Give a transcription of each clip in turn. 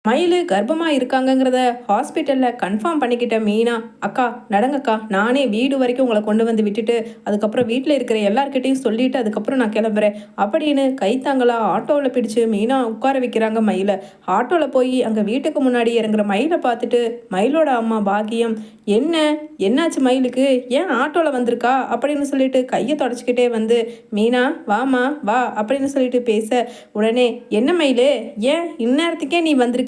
மயிலு கர்ப்பமா இருக்காங்கங்கிறத ஹாஸ்பிட்டல்ல கன்ஃபார்ம் பண்ணிக்கிட்ட மீனா, "அக்கா நடங்கக்கா, நானே வீடு வரைக்கும் உங்கள கொண்டு வந்து விட்டுட்டு, அதுக்கப்புறம் வீட்ல இருக்கிற எல்லார்கிட்டயும் சொல்லிட்டு, அதுக்கப்புறம் நான் கிளம்புறேன்." அப்படின்னு கைத்தாங்களா ஆட்டோல பிடிச்சு மீனா உட்கார வைக்கிறாங்க மயில. ஆட்டோல போய் அங்க வீட்டுக்கு முன்னாடி இறங்குற மயில பார்த்துட்டு, மயிலோட அம்மா பாக்கியம், "என்ன? என்னாச்சு மயிலுக்கு? ஏன் ஆட்டோல வந்திருக்கா?" அப்படின்னு சொல்லிட்டு கைய தொடச்சுக்கிட்டே வந்து, "மீனா வாம்மா வா" அப்படின்னு சொல்லிட்டு பேச, உடனே, "என்ன மயிலு? ஏன் இந்நேரத்துக்கே நீ வந்திருக்க?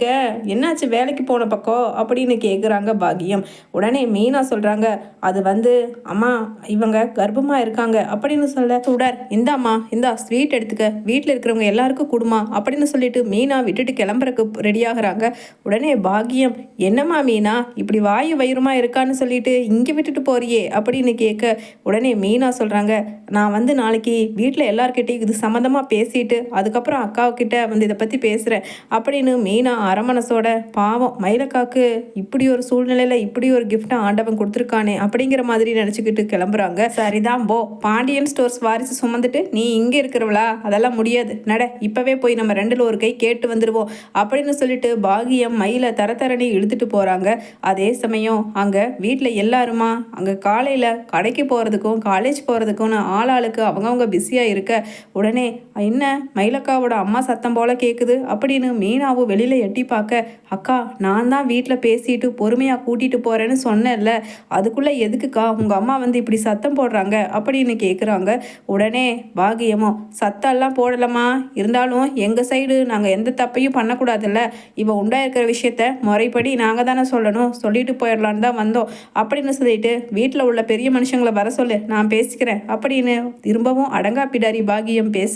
என்னாச்சு வேலைக்கு போன பக்கம்?" அப்படின்னு கேட்குறாங்க பாக்கியம். உடனே மீனா சொல்றாங்க, "அது வந்து அம்மா இவங்க கர்ப்பமா இருக்காங்க." அப்படின்னு சொல்ல, "சுடர் இந்தாம்மா இந்தா ஸ்வீட் எடுத்துக்க, வீட்டில் இருக்கிறவங்க எல்லாருக்கும் கொடுமா." அப்படின்னு சொல்லிட்டு மீனா விட்டுட்டு கிளம்புறக்கு ரெடி ஆகுறாங்க. உடனே பாக்கியம், "என்னம்மா மீனா இப்படி வாயு வயிறுமா இருக்கான்னு சொல்லிட்டு இங்கே விட்டுட்டு போறியே?" அப்படின்னு கேட்க, உடனே மீனா சொல்றாங்க, "நான் வந்து நாளைக்கு வீட்டில் எல்லார்கிட்டையும் இது சம்மந்தமாக பேசிட்டு அதுக்கப்புறம் அக்காவுக்கிட்ட வந்து இதை பற்றி பேசுகிறேன்." அப்படின்னு மீனா அரமனசோட, பாவம் மயிலக்காக்கு இப்படி ஒரு சூழ்நிலையில இப்படி ஒரு கிஃப்ட்டை ஆண்டவன் கொடுத்துருக்கானே அப்படிங்கிற மாதிரி நினச்சிக்கிட்டு கிளம்புறாங்க. "சரிதான் போ, பாண்டியன் ஸ்டோர்ஸ் வாரிசு சுமந்துட்டு நீ இங்கே இருக்கிறவளா? அதெல்லாம் முடியாது, நட இப்போவே போய் நம்ம ரெண்டில் ஒரு கை கேட்டு வந்துடுவோம்." அப்படின்னு சொல்லிட்டு பாகியம் மயில தரத்தரணி இழுத்துட்டு போகிறாங்க. அதே சமயம் அங்கே வீட்டில் எல்லாருமா அங்கே காலையில் கடைக்கு போகிறதுக்கும் காலேஜ் போகிறதுக்கும்னு ஆளாளுக்கு அவங்கவுங்க பிஸியாக இருக்க, உடனே, "என்ன மயிலக்காவோட அம்மா சத்தம் போல கேட்குது?" அப்படின்னு மீனாவும் வெளியில் எட்டி பார்க்க, "அக்கா நான் தான் வீட்டில் பேசிட்டு பொறுமையாக கூட்டிகிட்டு போகிறேன்னு சொன்னேன்ல, அதுக்குள்ளே எதுக்குக்கா உங்கள் அம்மா வந்து இப்படி சத்தம் போடுறாங்க?" அப்படின்னு கேட்குறாங்க. உடனே பாகியமோ, "சத்தம்லாம் போடலம்மா, இருந்தாலும் எங்கள் சைடு நாங்கள் எந்த தப்பையும் பண்ணக்கூடாதுல்ல, இவன் உண்டாயிருக்கிற விஷயத்த முறைப்படி நாங்கள் தானே சொல்லணும், சொல்லிட்டு போயிடலான்னு தான் வந்தோம்." அப்படின்னு சொல்லிட்டு, "வீட்டில் உள்ள பெரிய மனுஷங்களை வர சொல்லு, நான் பேசிக்கிறேன்." அப்படின்னு திரும்பவும் அடங்கா பிடாரி பாகியம் பேச,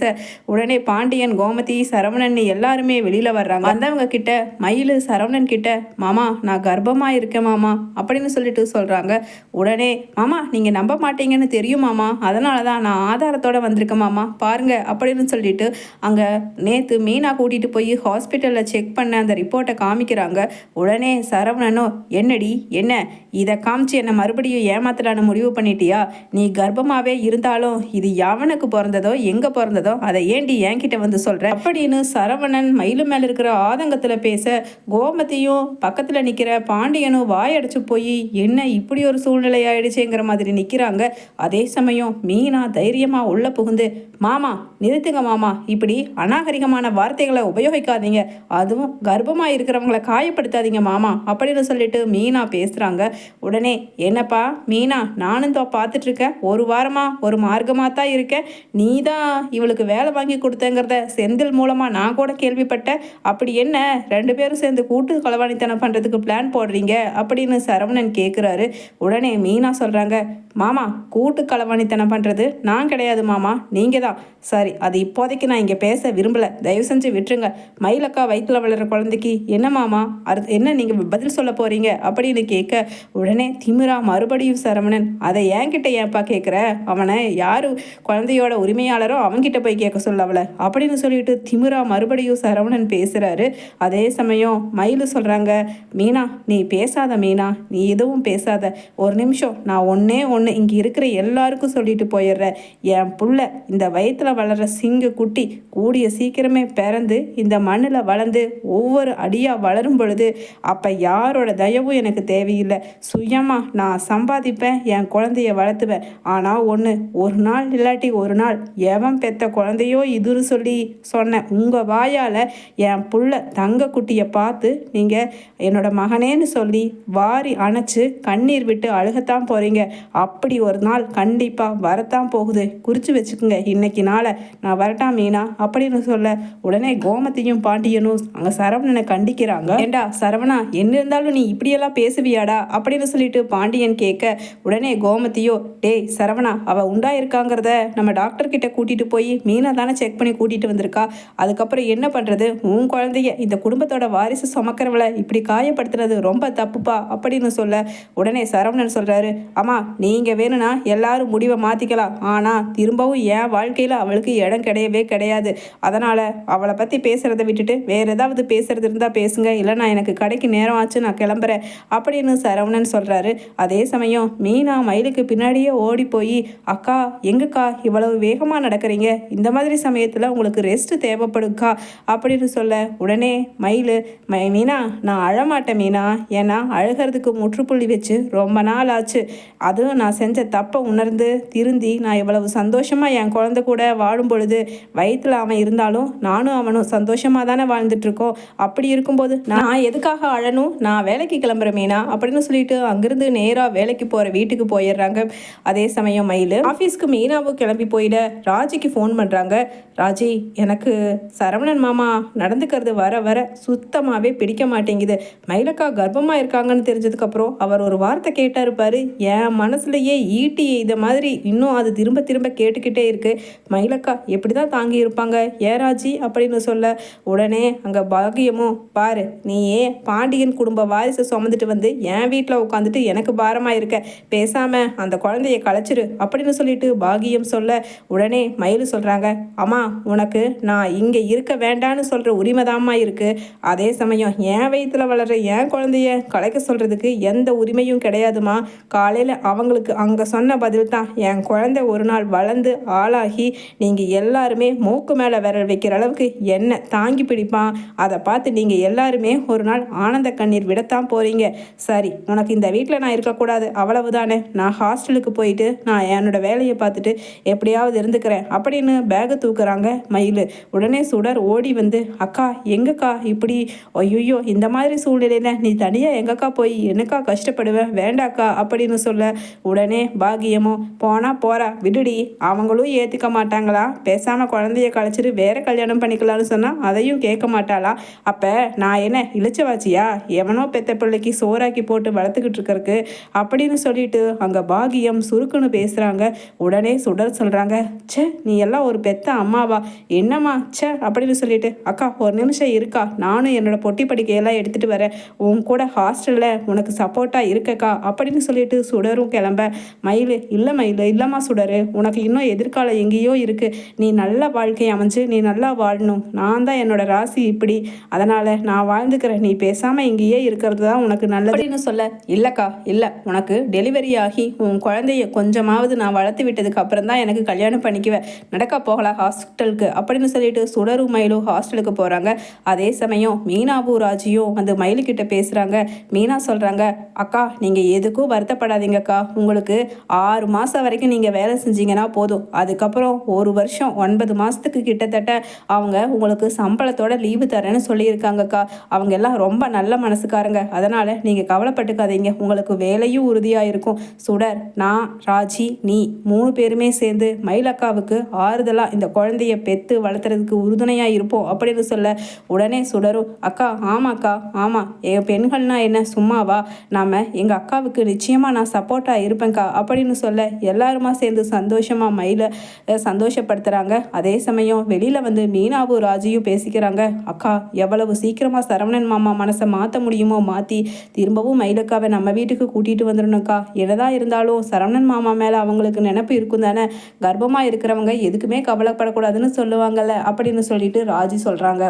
உடனே பாண்டியன், கோமதி, சரவணன் எல்லாருமே வெளியில வர்றாங்க. வந்தவங்க கிட்ட மயிலு சரவணன் கிட்ட, "மாமா நான் கர்ப்பமா இருக்கேன் மாமா." அப்படின்னு சொல்லிட்டு சொல்றாங்க. உடனே, "மாமா நீங்க நம்ப மாட்டீங்கன்னு தெரியும் மாமா, அதனால தான் நான் ஆதாரத்தோட வந்திருக்கேன் மாமா, பாருங்க." அப்படின்னு சொல்லிட்டு அங்க நேத்து மீனா கூட்டிட்டு போய் ஹாஸ்பிட்டல்ல செக் பண்ண அந்த ரிப்போர்ட்டை காமிக்கிறாங்க. உடனே சரவணனோ, "என்னடி என்ன இதை காமிச்சு என்ன மறுபடியும் ஏமாத்தலான்னு முடிவு பண்ணிட்டியா? நீ கர்ப்பமாவே இருந்தாலும் இது எவனுக்கு பிறந்ததோ எங்க பிறந்ததோ அதை ஏண்டி என்கிட்ட வந்து சொல்ற?" அப்படின்னு சரவணன் மயிலு மேல இருக்கிற ஆதங்கத்துல பேச, கோமதியும் பக்கத்துல நிக்கிற பாண்டியனும் வாயடைச்சு போய், என்ன இப்படி ஒரு சூழ்நிலை ஆயிடுச்சுங்கிற மாதிரி நிக்கிறாங்க. அதே சமயம் மீனா தைரியமா உள்ள புகுந்து, "மாமா நிறுத்துங்க மாமா, இப்படி அநாகரிகமான வார்த்தைகளை உபயோகிக்காதீங்க, அதுவும் கர்ப்பமா இருக்கிறவங்களை காயப்படுத்தாதீங்க மாமா." அப்படின்னு சொல்லிட்டு மீனா பேசுறாங்க. உடனே, "என்னப்பா மீனா, நானும் பார்த்துட்டு இருக்கேன், ஒரு வாரமா ஒரு மார்க்கமாக தான் இருக்கேன், நீ தான் இவளுக்கு வேலை வாங்கி கொடுத்தங்கிறத செந்தில் மூலமாக நான் கூட கேள்விப்பட்டேன், அப்படி என்ன 2 பேரும் சேர்ந்து கூட்டு களவாணித்தனம் பண்ணுறதுக்கு பிளான் போடுறீங்க?" அப்படின்னு சரவணன் கேட்குறாரு. உடனே மீனா சொல்கிறாங்க, "மாமா கூட்டு களவாணித்தனம் பண்ணுறது நான் கிடையாது மாமா, நீங்கள் தான்." "சரி, அது இப்போதைக்கு நான் இங்கே பேச விரும்பலை, தயவு செஞ்சு விட்டுருங்க. மயிலக்கா வயிற்றில் வளர்கிற குழந்தைக்கு என்ன மாமா என்ன நீங்கள் பதில் சொல்ல போகிறீங்க?" அப்படின்னு கேட்க, உடனே திமிரா மறுபடியும் சரவணன், "அதை என்கிட்ட ஏன்ப்பா கேட்குற? அவனை யார் குழந்தையோட உரிமையாளரோ அவன்கிட்ட போய் கேட்க சொல்ல அவளை." அப்படின்னு சொல்லிட்டு திமிரா மறுபடியும் சரவணன் பேசுகிறாரு. அதே சமயம் மயிலு சொல்கிறாங்க, "மீனா நீ பேசாத மீனா, நீ எதுவும் பேசாத, ஒரு நிமிஷம் நான் ஒன்றே ஒன்று இங்கே இருக்கிற எல்லாருக்கும் சொல்லிட்டு போயிடுறேன். என் புள்ள இந்த வயிற்றில் வளர்கிற சிங்க குட்டி கூடிய சீக்கிரமே பிறந்து இந்த மண்ணில் வளர்ந்து ஒவ்வொரு அடியாக வளரும் பொழுது அப்போ யாரோட தயவும் எனக்கு தேவையில்லை, சுயமாக நான் சம்பாதிப்பேன், என் குழந்தைய வளர்த்துவேன். ஆனால் ஒன்று, ஒரு நாள் இல்லாட்டி ஒரு நாள் எவன் பெத்த குழந்தையோ இதுன்னு சொல்லி சொன்னேன் உங்கள் வாயால் என் புள்ள தங்க குட்டியை பார்த்து நீங்கள் என்னோட மகனேன்னு சொல்லி வாரி அணைச்சி கண்ணீர் விட்டு அழுகத்தான் போகிறீங்க. அப்படி ஒரு நாள் கண்டிப்பாக வரத்தான் போகுது, குறித்து வச்சுக்கோங்க இன்னைக்கு நாளை. நான் வரட்டா மீனா?" அப்படின்னு சொல்ல, உடனே கோமதியும் பாண்டியனும் அங்கே சரவணனை கண்டிக்கிறாங்க. "ஏண்டா சரவணா, என்ன இருந்தாலும் நீ இப்படியெல்லாம் பேசுவியாடா?" அப்படின்னு சொல்லிட்டு பாண்டியன் கேட்க, உடனே கோமதியோ, "டேய் சரவணா, அவள் உண்டாயிருக்காங்கிறத நம்ம டாக்டர் கிட்ட கூட்டிகிட்டு போய் மீனா தானே செக் பண்ணி கூட்டிகிட்டு வந்திருக்கா, அதுக்கப்புறம் என்ன பண்ணுறது, உன் குழந்தைய இந்த குடும்பத்தோட வாரிசு சுமக்கிறவளை இப்படி காயப்படுத்துறது ரொம்ப தப்புப்பா." அப்படின்னு சொல்ல, உடனே சரவணன் சொல்கிறாரு, "அம்மா நீங்கள் வேணும்னா எல்லாரும் முடிவை மாற்றிக்கலாம், ஆனால் திரும்பவும் என் வாழ்க்கையில் அவளுக்கு இடம் கிடையவே கிடையாது. அதனால் அவளை பற்றி பேசுகிறத விட்டுட்டு வேறு ஏதாவது பேசுகிறது இருந்தால் பேசுங்க, இல்லைனா எனக்கு கடைக்கு நேரம் ஆச்சு, நான் கிளம்புறேன்." அப்படின்னு சரவணன் சொல்கிறாரு. அதே சமயம் மீனா மயிலுக்கு பின்னாடியே ஓடி போய், "அக்கா எங்கக்கா இவ்வளவு வேகமாக நடக்கிறீங்க, இந்த மாதிரி சமயத்தில் உங்களுக்கு ரெஸ்ட் தேவைப்படுக்கா?" அப்படின்னு சொல்ல, உடனே மயில், மீனா நான் அழமாட்டேன் மீனா, ஏன்னா அழுகிறதுக்கு முற்றுப்புள்ளி வச்சு ரொம்ப நாள் ஆச்சு. அதுவும் நான் செஞ்ச தப்பை உணர்ந்து திருந்தி நான் இவ்வளவு சந்தோஷமாக என் குழந்தை கூட வாழும் பொழுது வயிற்றில் அவன் இருந்தாலும் நானும் அவனும் சந்தோஷமாக தானே வாழ்ந்துட்டுருக்கோம். அப்படி இருக்கும்போது நான் எதுக்காக அழணும்? நான் வேலைக்கு கிளம்புறேன் மீனா அப்படின்னு சொல்லிட்டு அங்கிருந்து நேராக வேலைக்கு போகிற வீட்டுக்கு போயிடுறாங்க. அதே சமயம் மயில் ஆஃபீஸ்க்கு மீனாவும் கிளம்பி போயிட ராஜிக்கு ஃபோன் பண்ணுறாங்க. ராஜி, எனக்கு சரவணன் மாமா நடந்துக்கிறது வர வர சுத்தமாகவே பிடிக்க மாட்டேங்குது. மயிலக்கா கர்ப்பமாக இருக்காங்கன்னு தெரிஞ்சதுக்கப்புறம் அவர் ஒரு வார்த்தை கேட்டார் பாரு, என் மனசுலையே ஈட்டி இதை மாதிரி இன்னும் அது திரும்ப திரும்ப கேட்டுக்கிட்டே இருக்கு. மயிலக்கா எப்படி தான் தாங்கி இருப்பாங்க ஏராஜி அப்படின்னு சொல்ல உடனே அங்கே பாகியமும், பாரு நீயே பாண்டியன் குடும்ப வாரிசை சுமந்துட்டு வந்து என் வீட்டில் உட்காந்துட்டு எனக்கு பாரமாக இருக்க, பேசாமல் அந்த குழந்தைய கலைச்சிரு அப்படின்னு சொல்லிட்டு பாகியம் சொல்ல உடனே மயில் சொல்கிறாங்க, அம்மா உனக்கு நான் இங்கே இருக்க வேண்டான்னு சொல்கிற உரிமைதாம்மா இருக்குது. அதே சமயம் என் வயிற்றில் வளர்கிற என் குழந்தைய கலைக்க சொல்கிறதுக்கு எந்த உரிமையும் கிடையாதுமா. காலையில் அவங்களுக்கு அங்கே சொன்ன பதில் தான் என் குழந்தை ஒரு நாள் வளர்ந்து ஆளாகி நீங்கள் எல்லாருமே மூக்கு மேலே விரல் வைக்கிற அளவுக்கு என்ன தாங்கி பிடிப்பான். அதை பார்த்து நீங்கள் எல்லாருமே ஒரு நாள் ஆனந்த கண்ணீர் விடத்தான் போகிறீங்க. சரி, உனக்கு இந்த வீட்டில் நான் இருக்கக்கூடாது அவ்வளவுதானே, நான் ஹாஸ்டலுக்கு போயிட்டு நான் என்னோட வேலையை பார்த்துட்டு எப்படியாவது இருந்துக்கிறேன் அப்படின்னு பேகை தூக்குறாங்க மயில். உடனே சுடர் ஓடி வந்து, அக்கா எங்கக்கா இப்படி, ஐயோ இந்த மாதிரி சூழ்நிலையில் நீ தனியாக எங்கக்கா போய் என்னக்கா கஷ்டப்படுவேன், வேண்டாக்கா அப்படின்னு சொல்ல உடனே பாகியமும், போனா போறா விடுடி, அவங்களும் ஏற்றுக்க மாட்டாங்களா, பேசாமல் குழந்தைய கழிச்சிட்டு வேற கல்யாணம் பண்ணிக்கலாம்னு சொன்னால் அதையும் கேட்க மாட்டாளா, அப்போ நான் என்ன இழிச்சவாச்சியா, எவனோ பெத்த பிள்ளைக்கு சோறாக்கி போட்டு வளர்த்துக்கிட்டு இருக்கறக்கு அப்படின்னு சொல்லிட்டு அங்கே பாகியம் சுருக்குன்னு பேசுகிறாங்க. உடனே சுடர் சொல்கிறாங்க, ச்சே நீ எல்லாம் ஒரு பெத்த அம்மாவா, என்னம்மா ச்சே அப்படின்னு சொல்லிட்டு, அக்கா ஒரு நிமிஷம் இருக்கா, நானும் என்னோட பொட்டி படிக்கையெல்லாம் எடுத்துகிட்டு வரேன், உன் கூட ஹாஸ்டலில் உனக்கு சப்போர்ட்டாக இருக்கக்கா அப்படின்னு சொல்லிட்டு சுடரும் கிளம்ப மயில், இல்லை மயில் இல்லைம்மா சுடரு, உனக்கு இன்னும் எதிர்காலம் எங்கேயோ இருக்குது, நீ நல்ல வாழ்க்கை அமைஞ்சு நீ நல்லா வாழணும், நான் தான் என்னோட ராசி இப்படி, அதனால் நான் வாழ்ந்துக்கிறேன், நீ பேசாமல் இங்கேயே இருக்கிறது தான் உனக்கு நல்லது அப்படின்னு சொல்ல, இல்லைக்கா இல்லை, உனக்கு டெலிவரி ஆகி உன் குழந்தைய கொஞ்சமாவது நான் வளர்த்து விட்டதுக்கு அப்புறம் தான் எனக்கு கல்யாணம் பண்ணிக்குவேன், நடக்கா போகலாம் ஹாஸ்பிட்டலுக்கு அப்படின்னு சொல்லிட்டு சுடரும் மயிலும் ஹாஸ்டலுக்கு போகிறாங்க. அதே சமயம் மீனாவும் ராஜியும் வந்து மயிலுக்கிட்ட பேசுகிறாங்க. மீனா சொல்கிறாங்க, அக்கா நீங்கள் எதுக்கும் வருத்தப்படாதீங்கக்கா, உங்களுக்கு 6 மாதம் வரைக்கும் நீங்கள் வேலை செஞ்சீங்கன்னா போதும், அதுக்கப்புறம் 1 வருஷம் 9 மாதத்துக்கு கிட்டத்தட்ட அவங்க உங்களுக்கு சம்பளத்தோட லீவு தரேன்னு சொல்லியிருக்காங்கக்கா. அவங்க எல்லாம் ரொம்ப நல்ல மனசுக்காரங்க, அதனால் நீங்கள் கவலைப்பட்டுக்காதீங்க, உங்களுக்கு வேலையும் உறுதியாக இருக்கும். சுடர், நான், ராஜி, நீ 3 பேருமே சேர்ந்து மயிலக்காவுக்கு ஆறுதலாக இந்த குழந்தைய பெற்று வளர்த்துறதுக்கு உறுதுணையாக இருப்போம் அப்படின்னு சொல்ல உடனே சுடரும், அக்கா ஆமாக்கா ஆமாம், என் பெண்கள்னா என்ன சும்மாவா, நாம் எங்கள் அக்காவுக்கு நிச்சயமாக நான் சப்போர்ட்டாக இருப்பேன்க்கா அப்படின்னு சொல்ல எல்லாருமா சேர்ந்து சந்தோஷமாக மயிலை சந்தோஷப்படுத்துகிறாங்க. அதே சமயம் வெளியில் வந்து மீனாவும் ராஜியும் பேசிக்கிறாங்க. அக்கா எவ்வளவு சீக்கிரமாக சரவணன் மாமா மனசை மாற்ற முடியுமோ மாற்றி திரும்பவும் மயிலக்காவை நம்ம வீட்டுக்கு கூட்டிகிட்டு வந்துடணும்க்கா, என்னதான் இருந்தாலும் சரவணன் மாமா மேலே அவங்களுக்கு நினைப்பு இருக்கும் தானே, கர்ப்பமாக இருக்கிறவங்க எதுக்குமே கவலைப்படக்கூடாதுன்னு சொல்லுவாங்கல்ல அப்படின்னு சொல்லிட்டு ராஜி சொல்கிறாங்க.